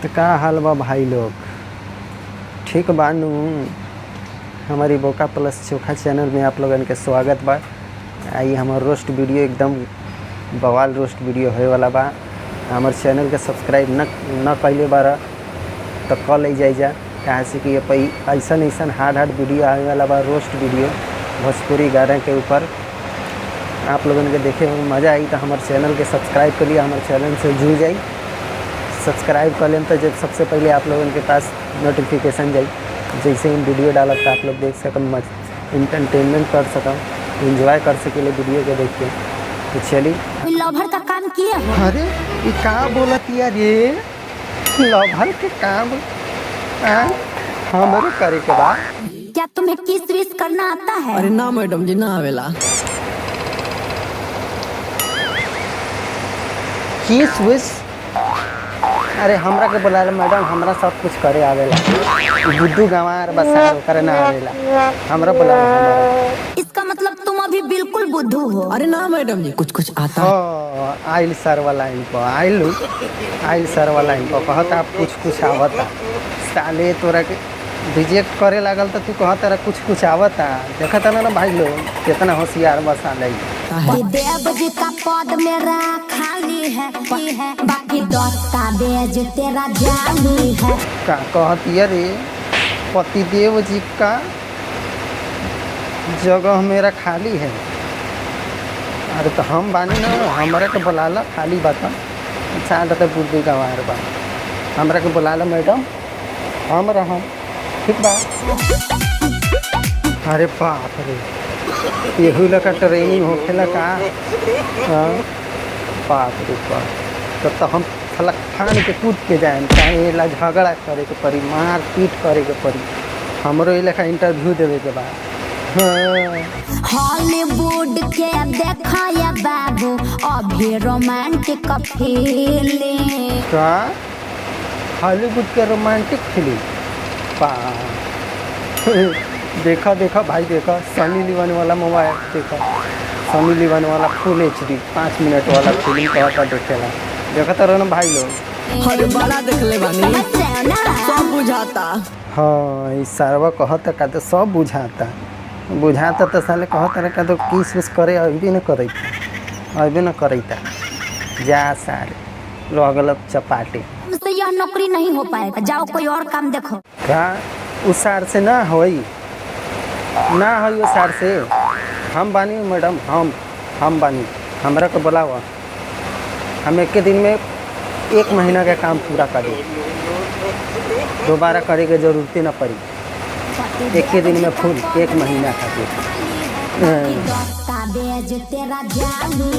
तो का हाल बा भाई लोग, ठीक बानू। हमारी बोका प्लस चोखा चैनल में आप लोगन के स्वागत बा। आई हमार रोस्ट वीडियो एकदम बवाल रोस्ट वीडियो होए वाला बा। हमार चैनल के सब्सक्राइब न कइले बारा तो कल ले जा कहाँ से कि ऐसा हार्ड वीडियो आने वाला बा। रोस्ट वीडियो भोजपुरी गाने के ऊपर आप लोगन के देखे में मज़ा आई तो हमारे चैनल के सब्सक्राइब कर लिया, हमारे चैनल से जुड़ जाई। सब्सक्राइब कर लें तो जब सबसे पहले आप लोगों के पास नोटिफिकेशन जाए, जैसे ही वीडियो डाला तो आप लोग देख सकम, इंटरटेनमेंट कर सकम, एंजॉय कर सकेले वीडियो को देख के। तो चलिए लवर का काम किए हो? अरे ये का बोलत यार, ये लवर के काम हमारे करे के बाद क्या तुम्हें किस विश करना आता है? अरे ना मैडम जी, ना आवेला। किस विश? अरे हमरा के बोला मैडम, हमरा सब कुछ करे आवेला। बुद्धू गंवार बसार करे ना आवेला, हमरा बोला। इसका मतलब तुम अभी बिल्कुल बुद्धू हो। अरे ना मैडम जी, कुछ कुछ आता है। आइल सर वाला इन पर आइल सर वाला इन पर कहता कुछ कुछ आवता। साले तोरा के रिजेक्ट करे लागल तो तू कहता कुछ कुछ आवता। देखा था ना भाई लोग कितना होशियार बसा ले। देव जी का पद मेरा खाली है, बाकी दस्तावेज तेरा जाली है। का कहती रे, पतिदेव जी का जगह मेरा खाली है। अरे तो हम बानी ना, हमरा के बुलाला खाली बता। साथ तो बुद्धू गंवार बा, हमरा के बुलाला मैडम, हम रहम ठीक बा। अरे बाप रे, यही लगा ट्रेनिंग होखेला का? बाप रे बाप, तब तो हम फलक फान के कूद के जाए, चाहे ला झगड़ा करे के पड़ी, मार पीट करे के पड़ी। हमरो ये लेखा इंटरव्यू देवे के बाद। हॉलीवुड के देखा या बाबू अभी रोमांटिक फीलिंग का? हॉलीवुड के रोमांटिक फिल्म देखा देखा भाई, देखा सनी लियोन वाला मोबाइल, देखा सनी लियोन वाला फुल HD 5 मिनट वाला फिल्म कहता देखेला। देखा तो रहो ना भाई लोग। अरे बड़ा देख ले बानी, समझ रहे हो ना? सब बुझाता। हाँ, इस सरवा कहता का तो सब बुझाता तो साले कहता का तो किस विस करे अभी न करता जा साले लगल चपाटे। तुमसे यह नौकरी नहीं हो पाएगा, जाओ कोई और काम देखो। का उस सार से ना होई उस सार से। हम बानी मैडम, हम बानी, हमरा को बुलावा। हम एक दिन में 1 महीना का काम पूरा करें, दोबारा करे के जरूरत ना पड़ी। एक ही दिन में फुल 1 महीना खातिर। दस्तावेज तेरा जाली